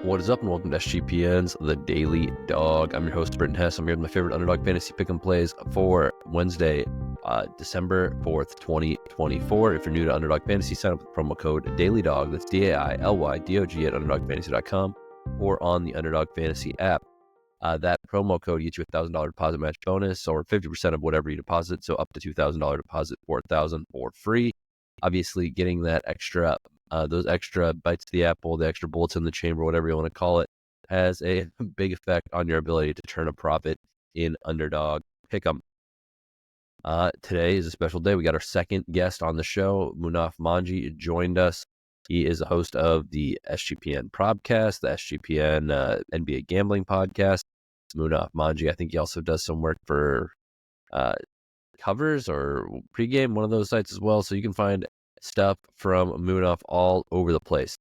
What is up, and welcome to SGPN's The Daily Dog. I'm your host, Britton Hess. I'm here with my favorite Underdog Fantasy Pick'em plays for Wednesday, December 4th, 2024. If you're new to Underdog Fantasy, sign up with the promo code DailyDog. That's DAILYDOG at UnderdogFantasy.com or on the Underdog Fantasy app. That promo code gets you a $1,000 deposit match bonus, or 50% of whatever you deposit, so up to $2,000 deposit for $1,000 for free. Obviously, getting that extra those extra bites of the apple, the extra bullets in the chamber, whatever you want to call it, has a big effect on your ability to turn a profit in Underdog Pick'em. Today is a special day. We got our second guest on the show. Munaf Manji joined us. He is a host of the SGPN Probcast, the SGPN NBA Gambling Podcast. Munaf Manji, I think he also does some work for covers or pregame, one of those sites as well. So you can find stuff from Munaf all over the place.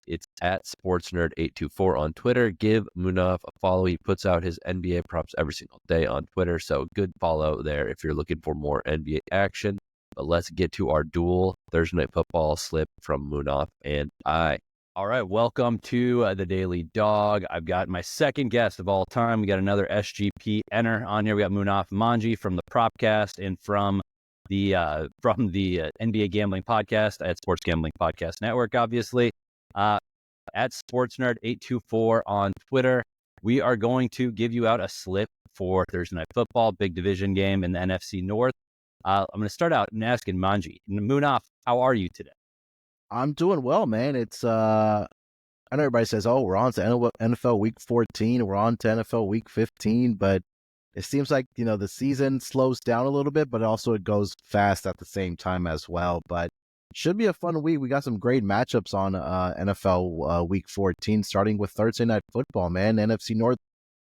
It's at SportsNerd824 on Twitter. Give Munaf a follow. He puts out his NBA props every single day on Twitter, so good follow there if you're looking for more NBA action. But let's get to our dual Thursday Night Football slip from Munaf and I. All right, welcome to the Daily Dog. I've got my second guest of all time. We got another SGPNer on here. We got Munaf Manji from the Propcast and from the NBA Gambling Podcast at Sports Gambling Podcast Network, obviously. At SportsNerd824 on Twitter. We are going to give you out a slip for Thursday Night Football, big division game in the NFC North. I'm going to start out and asking Manji. Munaf, how are you today? I'm doing well, man. It's I know everybody says, "Oh, we're on to NFL Week 14, we're on to NFL Week 15," but it seems like, the season slows down a little bit, but also it goes fast at the same time as well. But should be a fun week. We got some great matchups on NFL Week 14, starting with Thursday Night Football, man. NFC North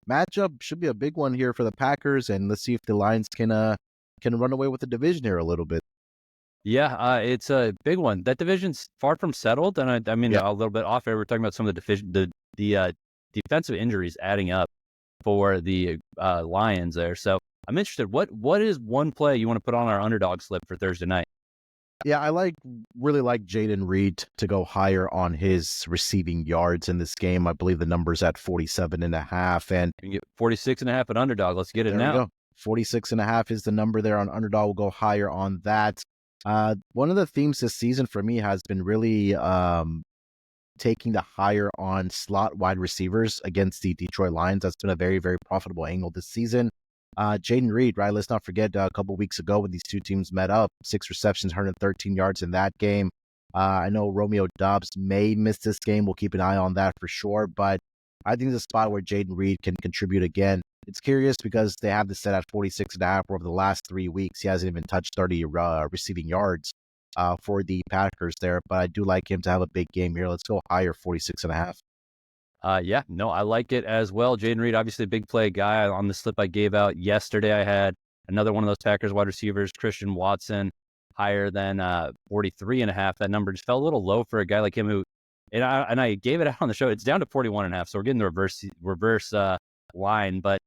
matchup should be a big one here for the Packers, and let's see if the Lions can run away with the division here a little bit. Yeah, it's a big one. That division's far from settled, and I mean, a little bit off air. We're talking about some of the defensive injuries adding up for the Lions there. So I'm interested. What is one play you want to put on our underdog slip for Thursday night? Yeah, I really like Jayden Reed to go higher on his receiving yards in this game. I believe the number's at 47.5, and you can get 46.5 at Underdog. Let's get it now. 46.5 is the number there on Underdog. We'll go higher on that. One of the themes this season for me has been really taking the higher on slot wide receivers against the Detroit Lions. That's been a very, very profitable angle this season. Jayden Reed, right? Let's not forget a couple weeks ago when these two teams met up, 6 receptions, 113 yards in that game. I know Romeo Doubs may miss this game. We'll keep an eye on that for sure. But I think it's a spot where Jayden Reed can contribute again. It's curious because they have this set at 46.5 over the last 3 weeks. He hasn't even touched 30 receiving yards for the Packers there. But I do like him to have a big game here. Let's go higher, 46.5. Yeah, no, I like it as well. Jayden Reed, obviously a big play guy. On the slip I gave out yesterday, I had another one of those Packers wide receivers, Christian Watson, higher than 43.5. That number just felt a little low for a guy like him who, and I gave it out on the show. It's down to 41.5, so we're getting the reverse line. But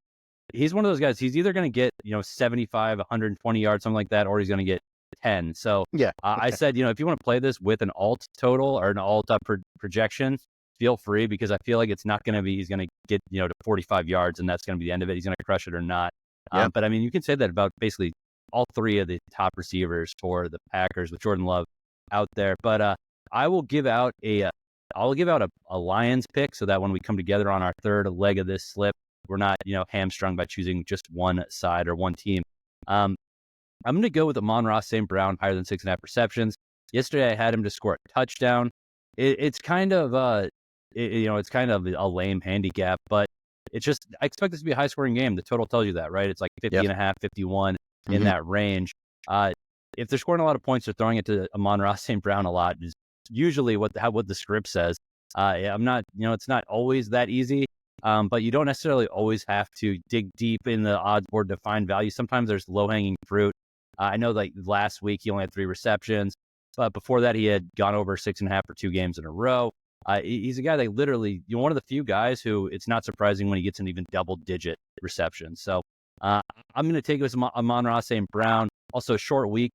he's one of those guys. He's either going to get 75, 120 yards, something like that, or he's going to get 10. So yeah, I said, if you want to play this with an alt total or an alt projection, feel free, because I feel like it's not going to be, he's going to get, to 45 yards and that's going to be the end of it. He's going to crush it or not. Yeah. But I mean, you can say that about basically all three of the top receivers for the Packers with Jordan Love out there. But I will give out a Lions pick so that when we come together on our third leg of this slip, we're not, hamstrung by choosing just one side or one team. I'm going to go with Amon-Ra St. Brown, higher than 6.5 receptions. Yesterday, I had him to score a touchdown. It's kind of it's kind of a lame handicap, but it's just, I expect this to be a high scoring game. The total tells you that, right? It's like 50.5, 51 in that range. If they're scoring a lot of points, they're throwing it to Amon-Ra St. Brown a lot. Is usually what the script says. I'm not, it's not always that easy. But you don't necessarily always have to dig deep in the odds board to find value. Sometimes there's low hanging fruit. I know like last week he only had 3 receptions, but before that he had gone over 6.5 for 2 games in a row. He's a guy that literally, one of the few guys who it's not surprising when he gets an even double-digit reception. So I'm going to take it with Amon-Ra St. Brown. Also, short week.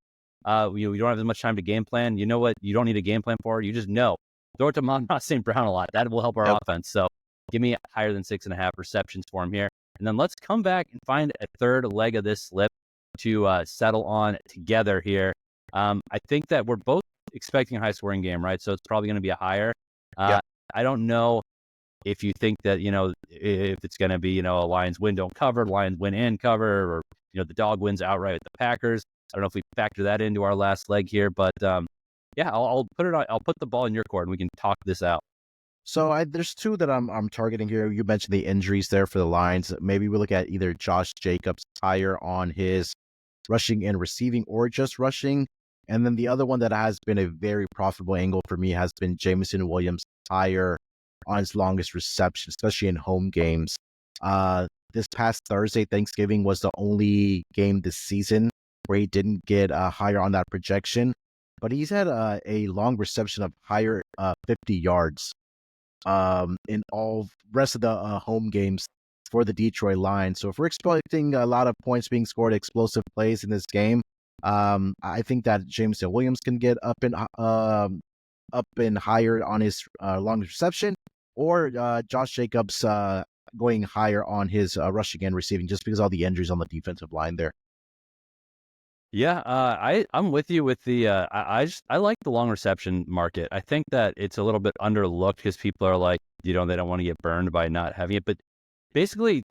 You don't have as much time to game plan. You know what you don't need a game plan for? You just know. Throw it to Amon-Ra St. Brown a lot. That will help our offense. So Give me higher than 6.5 receptions for him here. And then let's come back and find a third leg of this slip to settle on together here. I think that we're both expecting a high-scoring game, right? So it's probably going to be a higher. Yeah. I don't know if you think that, if it's going to be, a Lions win, don't cover, Lions win and cover, or, the dog wins outright with the Packers. I don't know if we factor that into our last leg here, but yeah, I'll put it on. I'll put the ball in your court and we can talk this out. So there's two that I'm targeting here. You mentioned the injuries there for the Lions. Maybe we look at either Josh Jacobs higher on his rushing and receiving, or just rushing. And then the other one that has been a very profitable angle for me has been Jameson Williams higher on his longest reception, especially in home games. This past Thursday, Thanksgiving, was the only game this season where he didn't get higher on that projection. But he's had a long reception of higher 50 yards in all rest of the home games for the Detroit Lions. So if we're expecting a lot of points being scored, explosive plays in this game, I think that Jameson Williams can get up and higher on his longest reception, or Josh Jacobs going higher on his rushing and receiving, just because of all the injuries on the defensive line there. Yeah, I'm with you with the I like the long reception market. I think that it's a little bit underlooked because people are like, they don't want to get burned by not having it. But basically,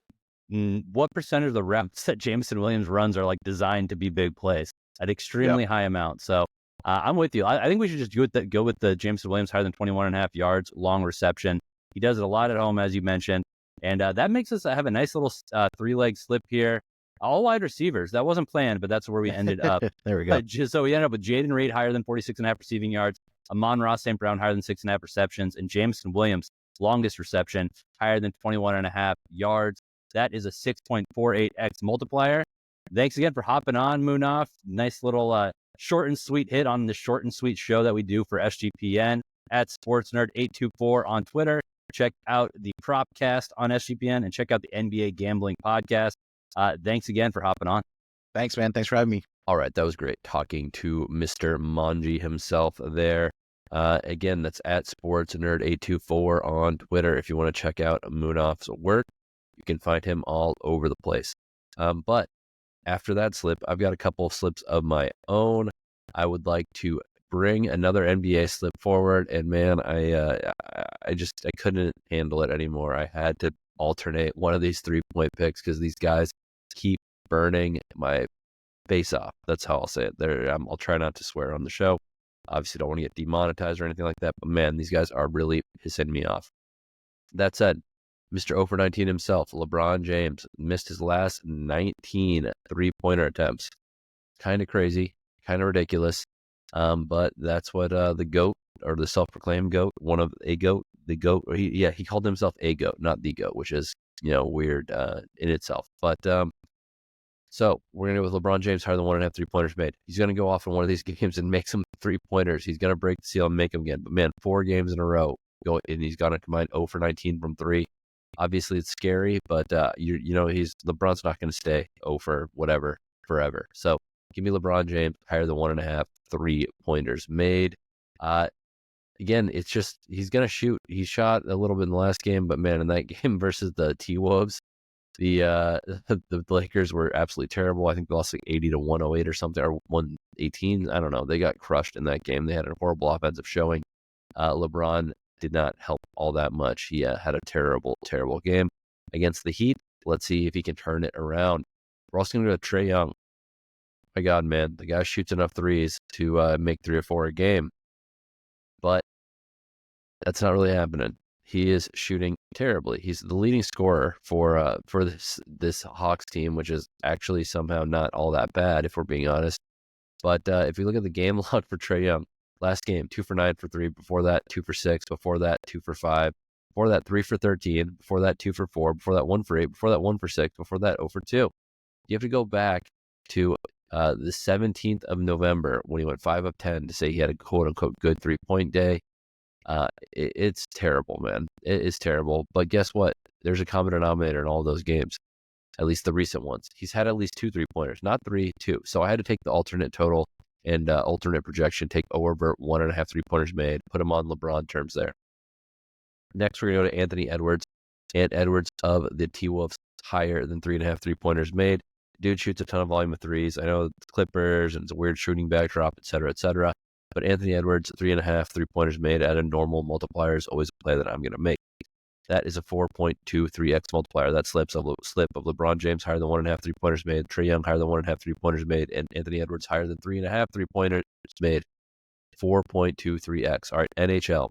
what percentage of the reps that Jameson Williams runs are like designed to be big plays at extremely high amounts? So I'm with you. I think we should just go with the Jameson Williams higher than 21.5 yards, long reception. He does it a lot at home, as you mentioned. And that makes us have a nice little three-leg slip here. All wide receivers. That wasn't planned, but that's where we ended up. There we go. So we ended up with Jayden Reed higher than 46.5 receiving yards, Amon-Ra St. Brown higher than 6.5 receptions, and Jameson Williams, longest reception, higher than 21.5 yards. That is a 6.48x multiplier. Thanks again for hopping on, Munaf. Nice little short and sweet hit on the short and sweet show that we do for SGPN at SportsNerd824 on Twitter. Check out the Propcast on SGPN and check out the NBA Gambling Podcast. Thanks again for hopping on. Thanks, man. Thanks for having me. All right, that was great talking to Mr. Manji himself there. Again, that's at SportsNerd824 on Twitter. If you want to check out Munaf's work, you can find him all over the place. But after that slip, I've got a couple of slips of my own. I would like to bring another NBA slip forward, and man, I couldn't handle it anymore. I had to alternate one of these 3-point picks because these guys keep burning my face off. That's how I'll say it. I'll try not to swear on the show. Obviously, don't want to get demonetized or anything like that, but man, these guys are really pissing me off. That said, Mr. 0 for 19 himself, LeBron James, missed his last 19 three-pointer attempts. Kind of crazy, kind of ridiculous, but that's what the GOAT, or the self-proclaimed GOAT, one of a GOAT, the GOAT, he called himself a GOAT, not the GOAT, which is, weird in itself. But so we're going to go with LeBron James higher than 1.5 3-pointers made. He's going to go off in one of these games and make some 3-pointers. He's going to break the seal and make them again. But man, 4 games in a row, and he's going to combine 0 for 19 from 3. Obviously, it's scary, but LeBron's not going to stay 0 for whatever forever. So give me LeBron James higher than 1.5 3-pointers made. Again, it's just he's going to shoot. He shot a little bit in the last game, but man, in that game versus the T-Wolves, the Lakers were absolutely terrible. I think they lost like 80 to 108 or something, or 118. I don't know. They got crushed in that game. They had a horrible offensive showing. LeBron did not help all that much. He had a terrible, terrible game against the Heat. Let's see if he can turn it around. We're also going to go to Trae Young. My God, man, the guy shoots enough threes to make 3 or 4 a game, but that's not really happening. He is shooting terribly. He's the leading scorer for this Hawks team, which is actually somehow not all that bad, if we're being honest. But if we look at the game log for Trae Young, last game, 2 for 9 for 3. Before that, 2 for 6. Before that, 2 for 5. Before that, 3 for 13. Before that, 2 for 4. Before that, 1 for 8. Before that, 1 for 6. Before that, 0 for 2. You have to go back to the 17th of November when he went 5 of 10 to say he had a quote-unquote good 3-point day. It's terrible, man. It is terrible. But guess what? There's a common denominator in all those games, at least the recent ones. He's had at least 2 3-pointers, not 3, 2. So I had to take the alternate total and alternate projection, take over 1.5 3-pointers made, put him on LeBron terms there. Next, we're going to go to Anthony Edwards. And Edwards of the T-Wolves higher than 3.5 3-pointers made. Dude shoots a ton of volume of threes. I know it's Clippers and it's a weird shooting backdrop, et cetera, et cetera. But Anthony Edwards, 3.5 3-pointers made at a normal multiplier is always a play that I'm going to make. That is a 4.23x multiplier. That slip of LeBron James higher than 1.5 3-pointers made, Trae Young higher than 1.5 3-pointers made, and Anthony Edwards higher than 3.5 3-pointers made. 4.23x. All right, NHL.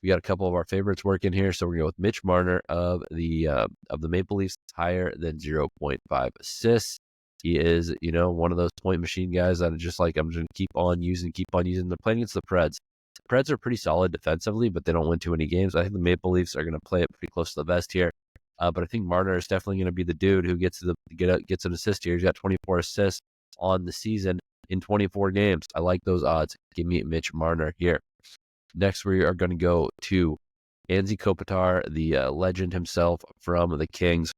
We got a couple of our favorites working here, so we're going to go with Mitch Marner of the Maple Leafs, higher than 0.5 assists. He is, one of those point machine guys that are just like, I'm just going to keep on using. They're playing against the Preds. The Preds are pretty solid defensively, but they don't win too many games. I think the Maple Leafs are going to play it pretty close to the vest here. But I think Marner is definitely going to be the dude who gets an assist here. He's got 24 assists on the season in 24 games. I like those odds. Give me Mitch Marner here. Next, we are going to go to Anze Kopitar, the legend himself from the Kings,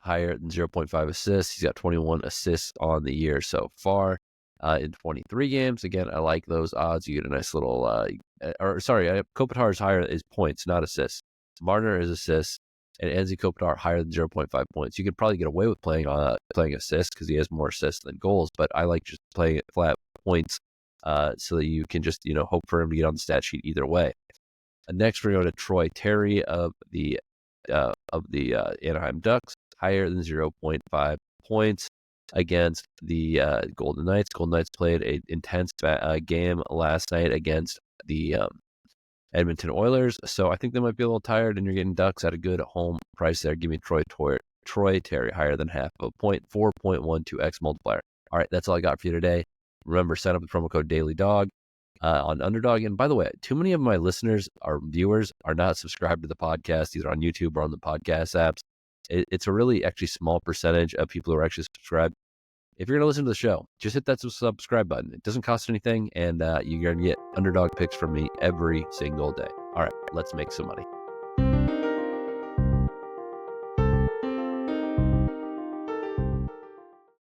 higher than 0.5 assists. He's got 21 assists on the year so far in 23 games. Again, I like those odds. You get a nice little, Kopitar is higher is points, not assists. Marner is assists, and Anze Kopitar higher than 0.5 points. You could probably get away with playing assists because he has more assists than goals, but I like just playing it flat points. So that you can just, hope for him to get on the stat sheet either way. Next, we're going to Troy Terry of the Anaheim Ducks, higher than 0.5 points against the Golden Knights. Golden Knights played an intense game last night against the Edmonton Oilers, so I think they might be a little tired, and you're getting Ducks at a good home price there. Give me Troy Terry, higher than half of a point, 4.12x multiplier. All right, that's all I got for you today. Remember, sign up with promo code DailyDog on Underdog. And by the way, too many of my listeners or viewers are not subscribed to the podcast, either on YouTube or on the podcast apps. It's a really actually small percentage of people who are actually subscribed. If you're going to listen to the show, just hit that subscribe button. It doesn't cost anything, and you're going to get Underdog Picks from me every single day. All right, let's make some money.